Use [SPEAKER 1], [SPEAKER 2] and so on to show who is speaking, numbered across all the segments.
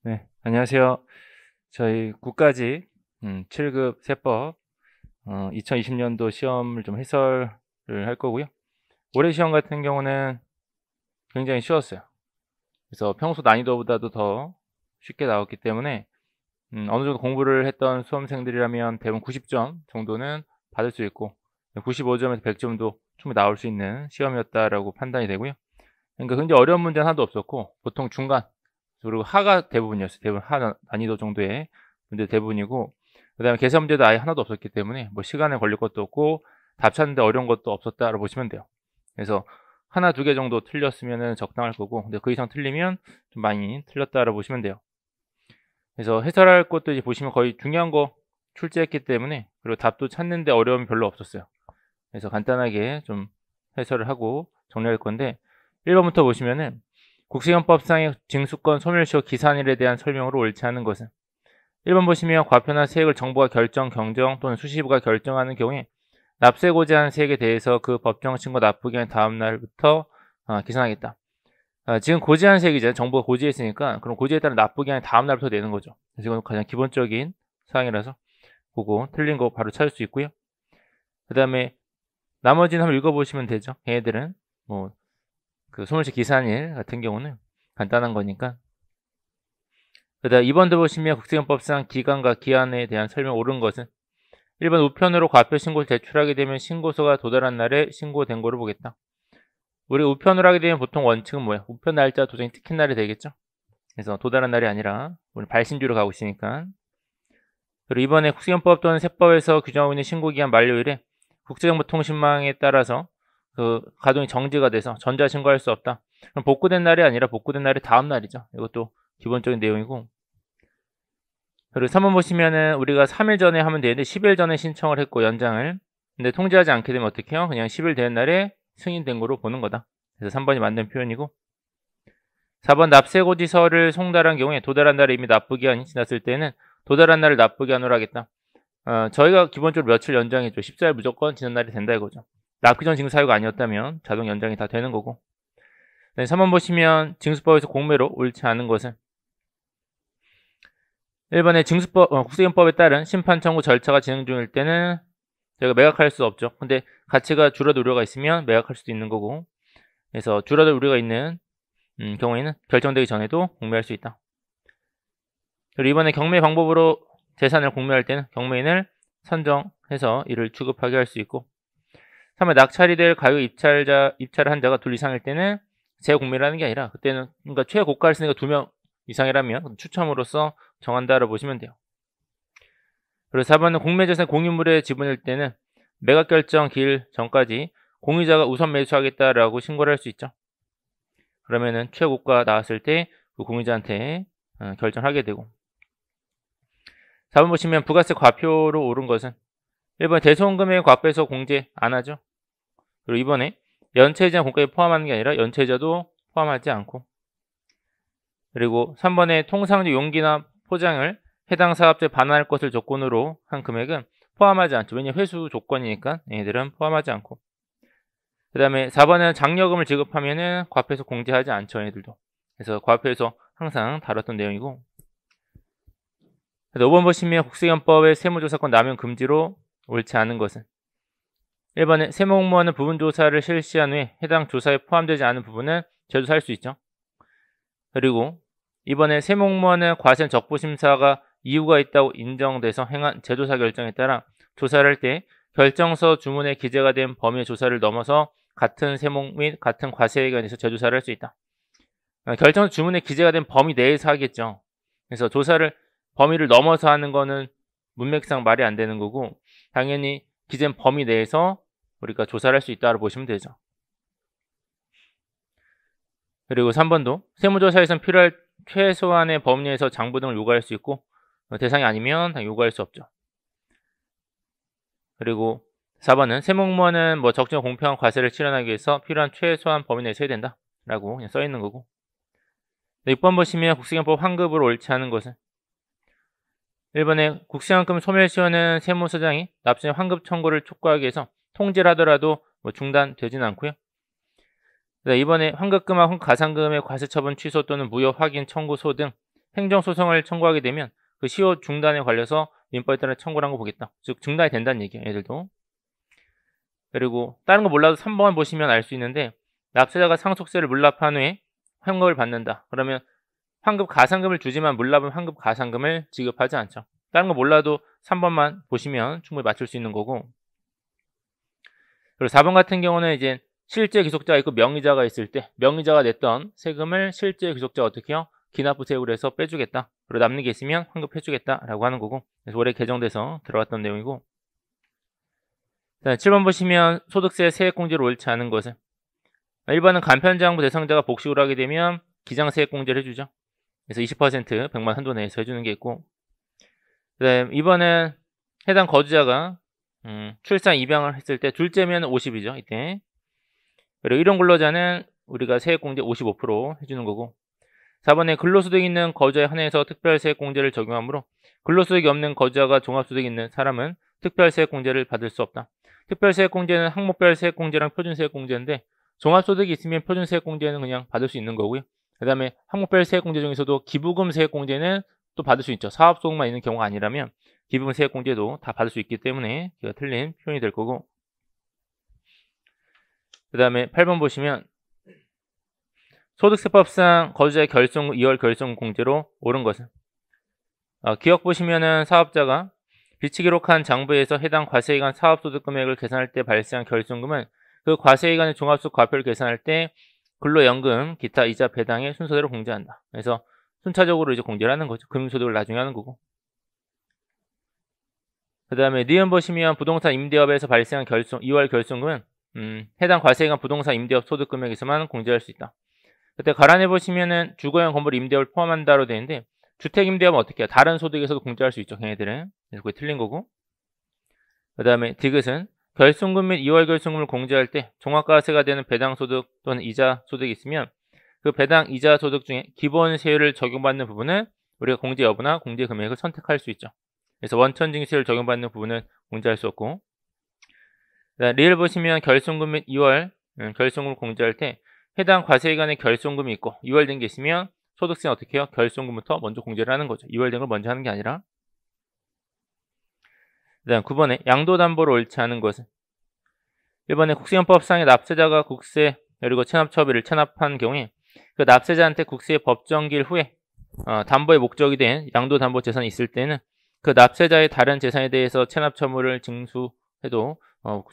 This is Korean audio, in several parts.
[SPEAKER 1] 네, 안녕하세요. 저희 국가직 7급 세법 2020년도 시험을 좀 해설을 할 거고요. 올해 시험 같은 경우는 굉장히 쉬웠어요. 그래서 평소 난이도보다도 더 쉽게 나왔기 때문에 어느 정도 공부를 했던 수험생들이라면 대부분 90점 정도는 받을 수 있고 95점에서 100점도 충분히 나올 수 있는 시험이었다라고 판단이 되고요. 그러니까 굉장히 어려운 문제는 하나도 없었고 보통 중간 그리고 하가 대부분이었어요. 대부분 하 난이도 정도의 문제 대부분이고 그다음에 계산 문제도 아예 하나도 없었기 때문에 뭐 시간에 걸릴 것도 없고 답 찾는데 어려운 것도 없었다라고 보시면 돼요. 그래서 하나, 두 개 정도 틀렸으면 적당할 거고 근데 그 이상 틀리면 좀 많이 틀렸다라고 보시면 돼요. 그래서 해설할 것도 이제 보시면 거의 중요한 거 출제했기 때문에 그리고 답도 찾는데 어려움이 별로 없었어요. 그래서 간단하게 좀 해설을 하고 정리할 건데 1번부터 보시면은 국세현법상의 징수권 소멸시효 기산일에 대한 설명으로 옳지 않은 것은 1번 보시면 과표나 세액을 정부가 결정, 경정 또는 수시부가 결정하는 경우에 납세고자 하는 세액에 대해서 그 법정 신고 납부 기한 다음 날부터 기산하겠다. 지금 고지한 세액이잖아요. 정부가 고지했으니까 그럼 고지에 따른 납부 기한이 다음 날부터 내는 거죠. 그래서 이건 가장 기본적인 사항이라서 그거 틀린 거 바로 찾을 수 있고요. 그 다음에 나머지는 한번 읽어보시면 되죠. 얘네들은 뭐 그 소멸시 기산일 같은 경우는 간단한 거니까. 그다음 2번도 보시면 국세연법상 기간과 기한에 대한 설명 옳은 것은 1번 우편으로 과표 신고를 제출하게 되면 신고서가 도달한 날에 신고된 거로 보겠다. 우리 우편으로 하게 되면 보통 원칙은 뭐야? 우편 날짜 도장이 찍힌 날이 되겠죠? 그래서 도달한 날이 아니라 우리 발신주로 가고 있으니까. 그리고 이번에 국세연법 또는 세법에서 규정하고 있는 신고기한 만료일에 국세정보통신망에 따라서 그 가동이 정지가 돼서 전자신고할 수 없다. 그럼 복구된 날이 아니라 복구된 날이 다음 날이죠. 이것도 기본적인 내용이고. 그리고 3번 보시면은 우리가 3일 전에 하면 되는데 10일 전에 신청을 했고 연장을. 근데 통지하지 않게 되면 어떻게 해요? 그냥 10일 되는 날에 승인된 거로 보는 거다. 그래서 3번이 맞는 표현이고. 4번 납세고지서를 송달한 경우에 도달한 날에 이미 납부기한이 지났을 때는 도달한 날을 납부기한으로 하겠다. 저희가 기본적으로 며칠 연장해줘. 14일 무조건 지난 날이 된다 이거죠. 납기 전 징수 사유가 아니었다면 자동 연장이 다 되는 거고. 네, 3번 보시면 징수법에서 공매로 옳지 않은 것은 1번에 국세연법에 따른 심판 청구 절차가 진행 중일 때는 저희가 매각할 수 없죠. 근데 가치가 줄어들 우려가 있으면 매각할 수도 있는 거고. 그래서 줄어들 우려가 있는 경우에는 결정되기 전에도 공매할 수 있다. 그리고 이번에 경매 방법으로 재산을 공매할 때는 경매인을 선정해서 이를 취급하게 할 수 있고 3번 낙찰이 될 가격 입찰을 한 자가 둘 이상일 때는 재공매를 하는 게 아니라 그때는 그러니까 최고가를 쓰니까 2명 이상이라면 추첨으로써 정한다라고 보시면 돼요. 그리고 4번은 공매재산 공유물의 지분일 때는 매각 결정 기일 전까지 공유자가 우선 매수하겠다라고 신고를 할 수 있죠. 그러면은 최고가 나왔을 때 그 공유자한테 결정하게 되고 4번 보시면 부가세 과표로 오른 것은 1번 대손금액 과표에서 공제 안 하죠. 그리고 이번에 연체이자 공과에 포함하는 게 아니라 연체이자도 포함하지 않고 그리고 3번에 통상적 용기나 포장을 해당 사업자에 반환할 것을 조건으로 한 금액은 포함하지 않죠. 왜냐하면 회수 조건이니까 얘들은 포함하지 않고 그 다음에 4번은 장려금을 지급하면은 과표에서 공제하지 않죠. 얘들도. 그래서 과표에서 항상 다뤘던 내용이고 5번 보시면 국세연법의 세무조사권 남용 금지로 옳지 않은 것은 1번에 세무공무원은 부분조사를 실시한 후에 해당 조사에 포함되지 않은 부분은 재조사할 수 있죠. 그리고 이번에 세무공무원은 과세 적부심사가 이유가 있다고 인정돼서 행한 재조사 결정에 따라 조사를 할 때 결정서 주문에 기재가 된 범위의 조사를 넘어서 같은 세목 및 같은 과세에 관해서 재조사를 할 수 있다. 결정서 주문에 기재가 된 범위 내에서 하겠죠. 그래서 조사를 범위를 넘어서 하는 거는 문맥상 말이 안 되는 거고 당연히 기재된 범위 내에서 우리가 조사를 할 수 있다고 보시면 되죠. 그리고 3번도 세무조사에선 필요할 최소한의 범위 내에서 장부 등을 요구할 수 있고 대상이 아니면 요구할 수 없죠. 그리고 4번은 세무공무원은 뭐 적정 공평한 과세를 실현하기 위해서 필요한 최소한 범위 내에서 해야 된다 라고 그냥 써 있는 거고 6번 보시면 국세경법 환급으로 옳지 않은 것은 1번에 국세환급 소멸시효는 세무서장이 납세인 환급 청구를 촉구하기 위해서 통지를 하더라도 중단되지는 않고요. 이번에 환급금과 가산금의 과세처분 취소 또는 무효 확인 청구소 등 행정소송을 청구하게 되면 그 시효 중단에 관련해서 민법에 따라 청구를 한 거 보겠다. 즉 중단이 된다는 얘기예요. 얘들도. 그리고 다른 거 몰라도 3번 보시면 알 수 있는데 납세자가 상속세를 물납한 후에 환급을 받는다. 그러면 환급 가산금을 주지만 물납은 환급 가산금을 지급하지 않죠. 다른 거 몰라도 3번만 보시면 충분히 맞출 수 있는 거고. 그리고 4번 같은 경우는 이제 실제 귀속자가 있고 명의자가 있을 때 명의자가 냈던 세금을 실제 귀속자가 어떻게 해요? 기납부세율로 해서 빼주겠다. 그리고 남는 게 있으면 환급해주겠다라고 하는 거고. 그래서 올해 개정돼서 들어갔던 내용이고. 7번 보시면 소득세 세액공제로 옳지 않은 것은 1번은 간편장부 대상자가 복식을 하게 되면 기장세액공제를 해주죠. 그래서 20% 100만 한도 내에서 해주는 게 있고, 그다음에 2번은 해당 거주자가 출산 입양을 했을 때 둘째면 50이죠. 이때. 그리고 이런 근로자는 우리가 세액공제 55% 해주는 거고, 4번에 근로소득이 있는 거주자에 한해서 특별세액공제를 적용하므로 근로소득이 없는 거주자가 종합소득이 있는 사람은 특별세액공제를 받을 수 없다. 특별세액공제는 항목별 세액공제랑 표준세액공제인데 종합소득이 있으면 표준세액공제는 그냥 받을 수 있는 거고요. 그 다음에 항목별 세액공제 중에서도 기부금 세액공제는 또 받을 수 있죠. 사업소득만 있는 경우가 아니라면 기부금 세액공제도 다 받을 수 있기 때문에 이가 틀린 표현이 될 거고, 그 다음에 8번 보시면 소득세법상 거주자의 결손 2월 결손 공제로 옳은 것은 기억 보시면은 사업자가 비치 기록한 장부에서 해당 과세기간 사업소득 금액을 계산할 때 발생한 결손금은 그 과세기간의 종합소득 과표를 계산할 때 근로연금, 기타 이자 배당의 순서대로 공제한다. 그래서 순차적으로 이제 공제를 하는 거죠. 금융소득을 나중에 하는 거고. 그 다음에 니은 보시면 부동산 임대업에서 발생한 2월 결손금은 해당 과세기간 부동산 임대업 소득 금액에서만 공제할 수 있다. 그때 가란해 보시면은 주거용 건물 임대업을 포함한다로 되는데 주택 임대업은 어떻게 해요? 다른 소득에서도 공제할 수 있죠. 걔네들은. 그래서 그게 틀린 거고. 그 다음에 디귿은 결손금 및 2월 결손금을 공제할 때 종합과세가 되는 배당소득 또는 이자 소득이 있으면 그 배당 이자 소득 중에 기본세율을 적용받는 부분은 우리가 공제 여부나 공제 금액을 선택할 수 있죠. 그래서 원천징수율을 적용받는 부분은 공제할 수 없고, 리을 보시면 결손금 및 2월 결손금을 공제할 때 해당 과세기간에 결손금이 있고 2월 된 게 있으면 소득세는 어떻게 해요? 결손금부터 먼저 공제를 하는 거죠. 2월 된 걸 먼저 하는 게 아니라. 그 다음 9번에 양도담보로 옳지 않은 것은 1번에 국세연법상의 납세자가 국세 그리고 체납처비를 체납한 경우에 그 납세자한테 국세의 법정기일 후에 담보의 목적이 된 양도담보 재산이 있을 때는 그 납세자의 다른 재산에 대해서 체납처분을 징수해도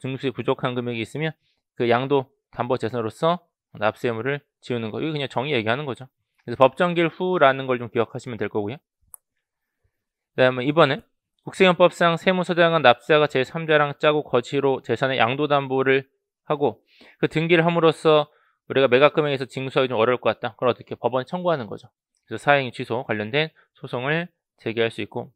[SPEAKER 1] 징수에 부족한 금액이 있으면 그 양도담보 재산으로서 납세 의무를 지우는 거. 이거 그냥 정의 얘기하는 거죠. 그래서 법정기일 후라는 걸 좀 기억하시면 될 거고요. 그 다음에 2번에 국세연법상 세무서장은 납세자가 제3자랑 짜고 거치로 재산의 양도담보를 하고 그 등기를 함으로써 우리가 매각금액에서 징수하기 좀 어려울 것 같다. 그걸 어떻게 법원에 청구하는 거죠. 그래서 사행위 취소 관련된 소송을 제기할 수 있고,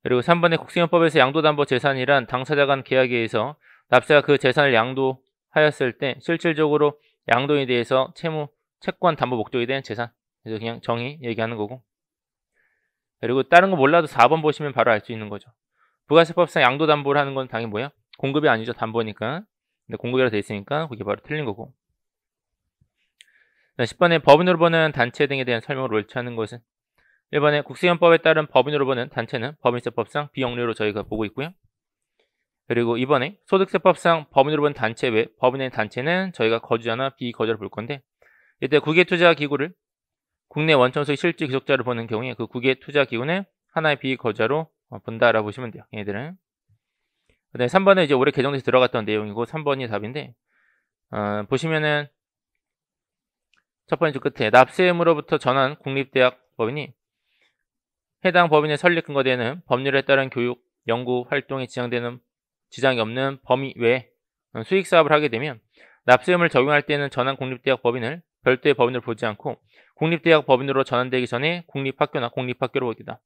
[SPEAKER 1] 그리고 3번에 국세연법에서 양도담보 재산이란 당사자 간 계약에 의해서 납세자가 그 재산을 양도하였을 때 실질적으로 양도에 대해서 채권 담보 목적이 된 재산. 그래서 그냥 정의 얘기하는 거고, 그리고 다른 거 몰라도 4번 보시면 바로 알 수 있는 거죠. 부가세법상 양도담보를 하는 건 당연히 뭐야? 공급이 아니죠. 담보니까. 근데 공급이라 돼 있으니까 그게 바로 틀린 거고. 10번에 법인으로 보는 단체 등에 대한 설명을 옳지 않은 것은 1번에 국세연법에 따른 법인으로 보는 단체는 법인세법상 비영리로 저희가 보고 있고요. 그리고 2번에 소득세법상 법인으로 보는 단체 외 법인의 단체는 저희가 거주자나 비거주자를 볼 건데, 이때 국외투자기구를 국내 원천소의 실질 귀속자를 보는 경우에 그 국외투자기구는 하나의 비거주자로 본다라고 보시면 돼요. 얘들은. 그 다음에 3번은 이제 올해 개정돼서 들어갔던 내용이고 3번이 답인데, 보시면은 첫 번째 끝에 납세 의무로부터 전환 국립대학 법인이 해당 법인의 설립 근거되는 법률에 따른 교육, 연구 활동에 지장이 없는 범위 외에 수익사업을 하게 되면 납세 의무를 적용할 때는 전환 국립대학 법인을 별도의 법인으로 보지 않고 국립대학 법인으로 전환되기 전에 국립학교나 공립학교로 보기다.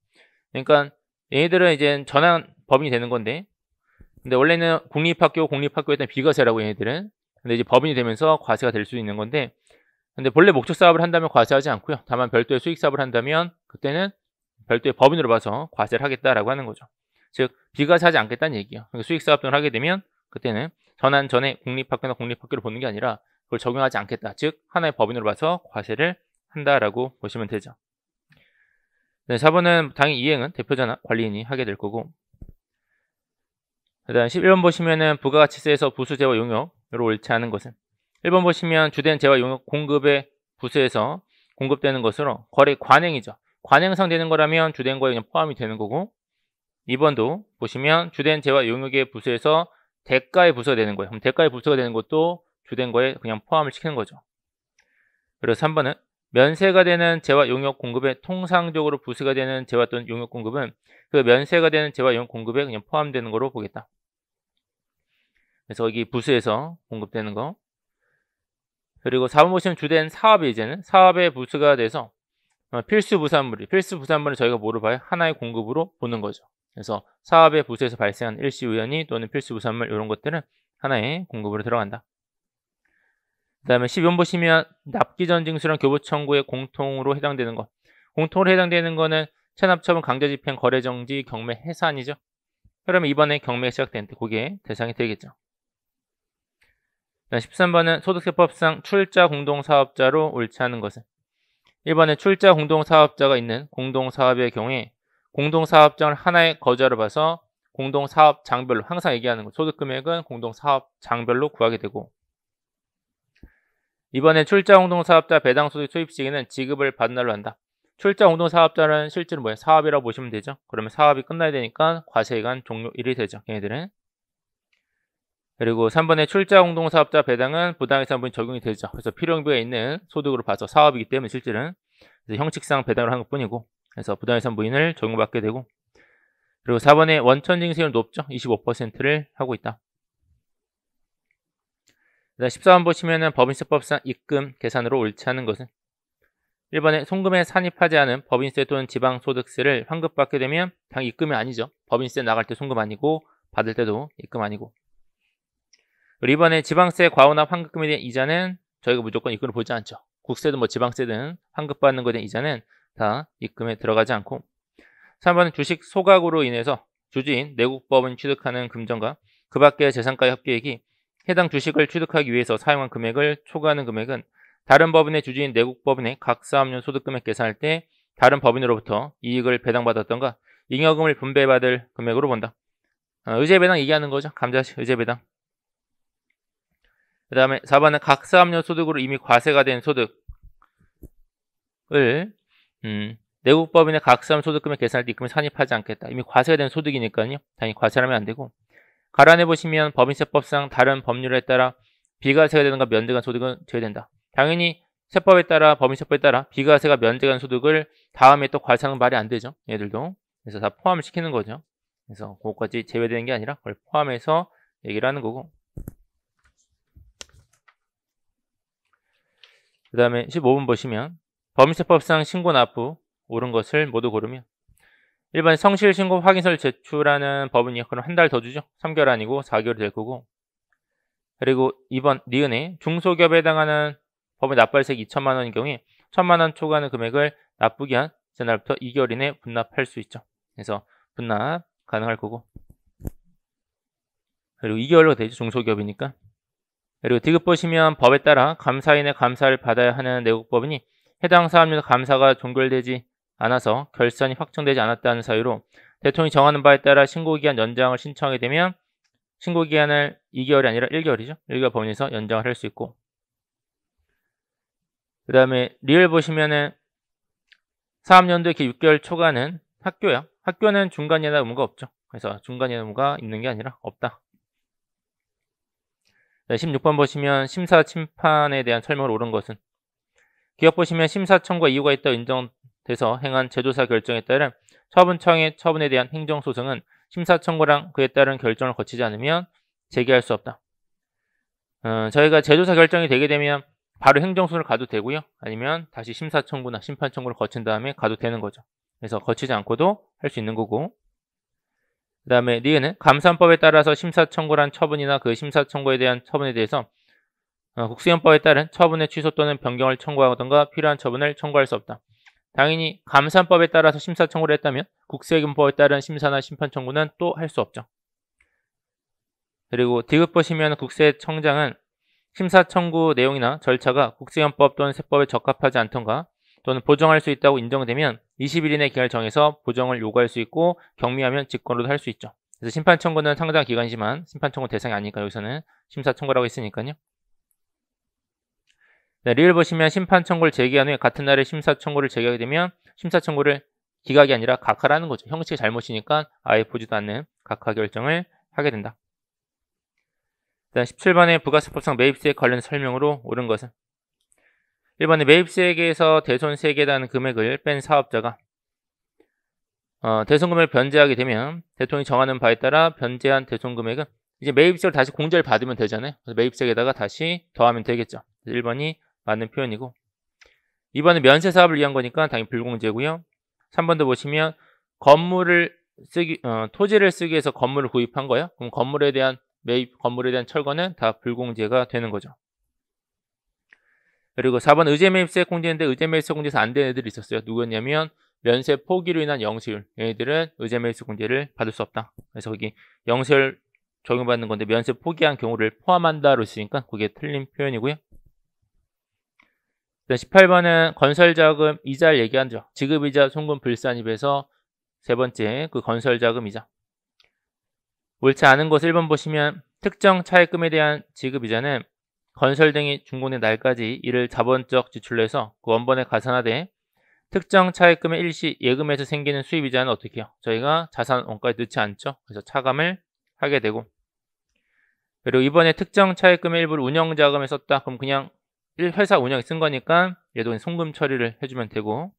[SPEAKER 1] 그러니까 얘네들은 이제 전환 법인이 되는 건데, 근데 원래는 공립학교였던 비과세라고 얘네들은. 근데 이제 법인이 되면서 과세가 될 수 있는 건데, 근데 본래 목적 사업을 한다면 과세하지 않고요. 다만 별도의 수익 사업을 한다면 그때는 별도의 법인으로 봐서 과세를 하겠다라고 하는 거죠. 즉 비과세하지 않겠다는 얘기예요. 그러니까 수익 사업 등을 하게 되면 그때는 전환 전에 국립학교나 공립학교를 보는 게 아니라 그걸 적용하지 않겠다. 즉 하나의 법인으로 봐서 과세를 한다라고 보시면 되죠. 네, 4번은 당연히 이행은 대표자나 관리인이 하게 될 거고, 그 다음 11번 보시면은 부가가치세에서 부수 재화 용역으로 옳지 않은 것은 1번 보시면 주된 재화 용역 공급의 부수에서 공급되는 것으로 거래 관행이죠. 관행상 되는 거라면 주된 거에 그냥 포함이 되는 거고, 2번도 보시면 주된 재화 용역의 부수에서 대가의 부수가 되는 거예요. 그럼 대가의 부수가 되는 것도 주된 거에 그냥 포함을 시키는 거죠. 그리고 3번은 면세가 되는 재화 용역 공급에 통상적으로 부수가 되는 재화 또는 용역 공급은 그 면세가 되는 재화 용역 공급에 그냥 포함되는 거로 보겠다. 그래서 여기 부수에서 공급되는 거. 그리고 4번 보시면 주된 사업의 이제는 사업의 부수가 돼서 필수 부산물을 저희가 뭐로 봐요? 하나의 공급으로 보는 거죠. 그래서 사업의 부수에서 발생한 일시 우연히 또는 필수 부산물 이런 것들은 하나의 공급으로 들어간다. 그 다음에 12번 보시면 납기전 징수랑 교부 청구의 공통으로 해당되는 것. 공통으로 해당되는 거는 체납처분, 강제집행, 거래정지, 경매 해산이죠. 그러면 이번에 경매가 시작된 때 그게 대상이 되겠죠. 13번은 소득세법상 출자 공동사업자로 옳지 않은 것은 1번에 출자 공동사업자가 있는 공동사업의 경우에 공동사업장을 하나의 거주자로 봐서 공동사업장별로 항상 얘기하는 것, 소득금액은 공동사업장별로 구하게 되고, 이번에 출자 공동사업자 배당 소득 수입 시기는 지급을 받은 날로 한다. 출자 공동사업자는 실제로 뭐예요? 사업이라고 보시면 되죠. 그러면 사업이 끝나야 되니까 과세기간 종료일이 되죠. 걔네들은. 그리고 3번에 출자 공동사업자 배당은 부당해산분이 적용이 되죠. 그래서 필요용비가 있는 소득으로 봐서 사업이기 때문에 실질은 형식상 배당을 한 것뿐이고, 그래서 부당해산 부인을 적용받게 되고, 그리고 4번에 원천징수율은 높죠. 25%를 하고 있다. 그다음 14번 보시면은 법인세법상 입금 계산으로 옳지 않은 것은 1번에 송금에 산입하지 않은 법인세 또는 지방소득세를 환급받게 되면 당연히 입금이 아니죠. 법인세 나갈 때 송금 아니고 받을 때도 입금 아니고. 그리고 2번에 지방세 과호납 환급금에 대한 이자는 저희가 무조건 입금을 보지 않죠. 국세든 뭐 지방세든 환급받는 것에 대한 이자는 다 입금에 들어가지 않고. 3번은 주식 소각으로 인해서 주주인 내국법인 취득하는 금전과 그 밖의 재산가의 합계액이 해당 주식을 취득하기 위해서 사용한 금액을 초과하는 금액은 다른 법인의 주주인 내국법인의 각 사업용 소득금액 계산할 때 다른 법인으로부터 이익을 배당받았던가 잉여금을 분배받을 금액으로 본다. 의제배당 얘기하는 거죠. 감자식 의제배당. 그 다음에 4번은 각 사업용 소득으로 이미 과세가 된 소득을 내국법인의 각 사업 소득금액 계산할 때 입금에 산입하지 않겠다. 이미 과세가 된 소득이니까요. 당연히 과세를 하면 안 되고, 가란해 보시면 법인세법상 다른 법률에 따라 비과세가 되는 것 면제간 소득은 제외된다. 당연히 세법에 따라 법인세법에 따라 비과세가 면제간 소득을 다음에 또 과세하는 말이 안 되죠. 얘들도. 그래서 다 포함을 시키는 거죠. 그래서 그것까지 제외되는 게 아니라 그걸 포함해서 얘기를 하는 거고. 그 다음에 15번 보시면 법인세법상 신고 납부 옳은 것을 모두 고르면 1번 성실신고 확인서를 제출하는 법인이 그럼 한 달 더 주죠. 3개월 아니고 4개월이 될 거고. 그리고 2번 니은에 중소기업에 해당하는 법인 납부할세액 2천만 원인 경우에 1천만 원 초과하는 금액을 납부기 한 전날부터 2개월 이내 분납할 수 있죠. 그래서 분납 가능할 거고. 그리고 2개월로 되죠. 중소기업이니까. 그리고 디귿 보시면 법에 따라 감사인의 감사를 받아야 하는 내국법인이 해당 사업료의 감사가 종결되지 않아서 결산이 확정되지 않았다는 사유로 대통령이 정하는 바에 따라 신고기한 연장을 신청하게 되면 신고기한을 2개월이 아니라 1개월이죠. 1개월 범위에서 연장을 할 수 있고. 그 다음에 리을 보시면은 사업연도 이렇게 6개월 초과는 학교야. 학교는 중간 예납 의무가 없죠. 그래서 중간 예납 의무가 있는 게 아니라 없다. 16번 보시면 심사 침판에 대한 설명을 옳은 것은 기업 보시면 심사 청구가 이유가 있다 인정돼서 행한 제조사 결정에 따른 처분청의 처분에 대한 행정소송은 심사 청구랑 그에 따른 결정을 거치지 않으면 제기할 수 없다. 저희가 제조사 결정이 되게 되면 바로 행정소송을 가도 되고요. 아니면 다시 심사 청구나 심판 청구를 거친 다음에 가도 되는 거죠. 그래서 거치지 않고도 할 수 있는 거고. 그 다음에 니은은 감사원법에 따라서 심사 청구란 처분이나 그 심사 청구에 대한 처분에 대해서 국수연법에 따른 처분의 취소 또는 변경을 청구하던가 필요한 처분을 청구할 수 없다. 당연히 감사원법에 따라서 심사 청구를 했다면 국세금법에 따른 심사나 심판 청구는 또 할 수 없죠. 그리고 디귿 보시면 국세청장은 심사 청구 내용이나 절차가 국세연법 또는 세법에 적합하지 않던가 또는 보정할 수 있다고 인정되면 20일 이내 기한을 정해서 보정을 요구할 수 있고 경미하면 직권으로도 할 수 있죠. 그래서 심판 청구는 상당 기간이지만 심판 청구 대상이 아니니까 여기서는 심사 청구라고 했으니까요. 네, 리을 보시면 심판 청구를 제기한 후에 같은 날에 심사 청구를 제기하게 되면 심사 청구를 기각이 아니라 각하라는 거죠. 형식이 잘못이니까 아예 보지도 않는 각하 결정을 하게 된다. 17번의 부가세법상 매입세액 관련 설명으로 옳은 것은 1번에 매입세액에서 대손세액에 해당하는 금액을 뺀 사업자가 대손금액을 변제하게 되면 대통령이 정하는 바에 따라 변제한 대손금액은 이제 매입세를 다시 공제를 받으면 되잖아요. 그래서 매입세액에다가 다시 더하면 되겠죠. 1번이 맞는 표현이고 2번은 면세사업을 위한 거니까 당연히 불공제고요. 3번도 보시면 건물을 토지를 쓰기 위해서 건물을 구입한 거예요. 그럼 건물에 대한 매입, 건물에 대한 철거는 다 불공제가 되는 거죠. 그리고 4번 의제매입세 공제인데 의제매입세 공제에서 안 되는 애들이 있었어요. 누구였냐면 면세 포기로 인한 영세율. 얘네들은 의제매입세 공제를 받을 수 없다. 그래서 거기 영세율 적용받는 건데 면세 포기한 경우를 포함한다로 있으니까 그게 틀린 표현이고요. 18번은 건설자금 이자를 얘기하죠. 지급이자 송금 불산입에서 세 번째 그 건설자금 이자. 옳지 않은 것 1번 보시면 특정 차액금에 대한 지급이자는 건설 등이 준공된 날까지 이를 자본적 지출로 해서 그 원본에 가산하되 특정 차액금의 일시 예금에서 생기는 수입이자는 어떻게 해요? 저희가 자산 원가에 넣지 않죠. 그래서 차감을 하게 되고 그리고 이번에 특정 차액금의 일부를 운영자금에 썼다. 그럼 그냥 회사 운영에 쓴 거니까 얘도 송금 처리를 해주면 되고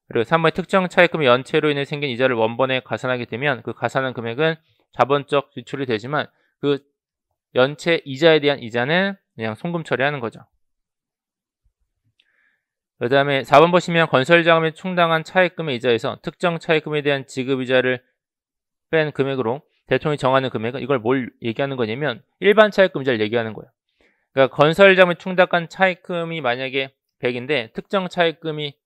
[SPEAKER 1] 그리고 3번에 특정 차액금의 연체로 인해 생긴 이자를 원본에 가산하게 되면 그 가산한 금액은 자본적 지출이 되지만 그 연체 이자에 대한 이자는 그냥 송금 처리하는 거죠. 그 다음에 4번 보시면 건설자금에 충당한 차액금의 이자에서 특정 차액금에 대한 지급이자를 뺀 금액으로 대통령이 정하는 금액은 이걸 뭘 얘기하는 거냐면 일반 차액금 이자를 얘기하는 거예요. 그러니까 건설자금에 충당한 차액금이 만약에 100인데 특정 차액금이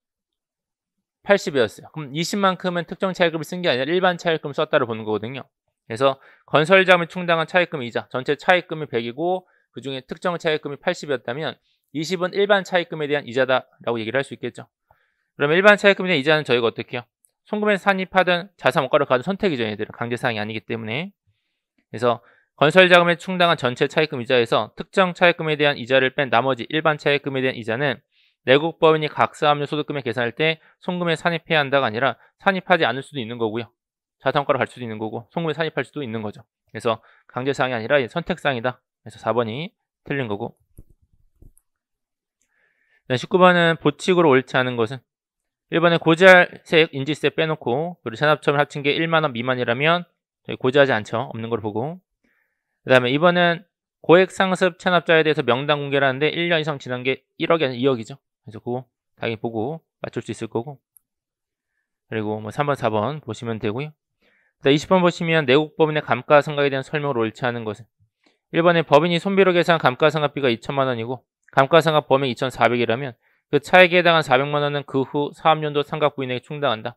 [SPEAKER 1] 80이었어요. 그럼 20만큼은 특정 차액금을 쓴 게 아니라 일반 차액금을 썼다를 보는 거거든요. 그래서 건설자금에 충당한 차액금 이자, 전체 차액금이 100이고 그 중에 특정 차액금이 80이었다면 20은 일반 차액금에 대한 이자다라고 얘기를 할 수 있겠죠. 그러면 일반 차액금에 대한 이자는 저희가 어떻게 해요? 송금에 산입하든 자산 원가를 가든 선택이죠. 얘들은 강제사항이 아니기 때문에. 그래서 건설자금에 충당한 전체 차액금 이자에서 특정 차액금에 대한 이자를 뺀 나머지 일반 차액금에 대한 이자는 내국법인이 각사압류 소득금액 계산할 때 송금에 산입해야 한다가 아니라 산입하지 않을 수도 있는 거고요. 자산원가로 갈 수도 있는 거고 송금에 산입할 수도 있는 거죠. 그래서 강제사항이 아니라 선택사항이다. 그래서 4번이 틀린 거고 19번은 보칙으로 옳지 않은 것은 1번에 고지할세액 인지세 빼놓고 그리고 체납처분 합친 게 1만원 미만이라면 고지하지 않죠. 없는 걸 보고 그 다음에 2번은 고액 상습 체납자에 대해서 명단 공개를 하는데 1년 이상 지난 게 1억이 아니라 2억이죠. 그래서 그거 당연히 보고 맞출 수 있을 거고 그리고 뭐 3번, 4번 보시면 되고요. 20번 보시면 내국법인의 감가상각에 대한 설명을 옳지 않은 것은 1번에 법인이 손비로 계산한 감가상각비가 2천만 원이고 감가상각 범위 2,400이라면 그 차액에 해당한 400만 원은 그 후 사업연도 상각 부인에게 충당한다.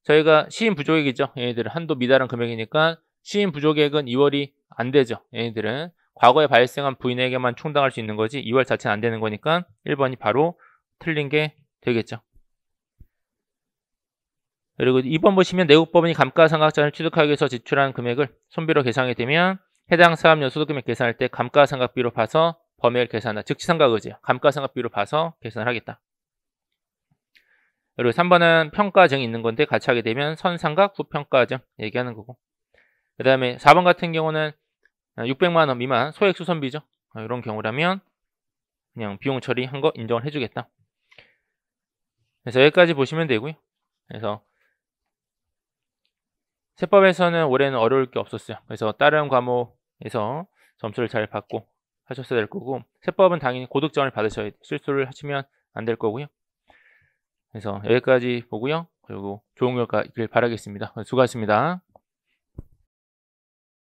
[SPEAKER 1] 저희가 시인 부족액이죠. 얘네들은 한도 미달한 금액이니까 시인 부족액은 2월이 안 되죠. 얘네들은 과거에 발생한 부인에게만 충당할 수 있는 거지 2월 자체는 안 되는 거니까 1번이 바로 틀린 게 되겠죠. 그리고 2번 보시면 내국법인이 감가상각자를 취득하기 위해서 지출한 금액을 손비로 계산하게 되면 해당 사업연 소득금액 계산할 때 감가상각비로 봐서 범위를 계산한다. 즉시상각의제요. 감가상각비로 봐서 계산을 하겠다. 그리고 3번은 평가증이 있는 건데 같이 하게 되면 선상각 후평가증 얘기하는 거고 그 다음에 4번 같은 경우는 600만 원 미만 소액 수선비죠. 이런 경우라면 그냥 비용 처리한 거 인정을 해주겠다. 그래서 여기까지 보시면 되고요. 그래서 세법에서는 올해는 어려울 게 없었어요. 그래서 다른 과목에서 점수를 잘 받고 하셨어야 될 거고 세법은 당연히 고득점을 받으셔야 돼요. 실수를 하시면 안 될 거고요. 그래서 여기까지 보고요. 그리고 좋은 결과 있길 바라겠습니다. 수고하셨습니다.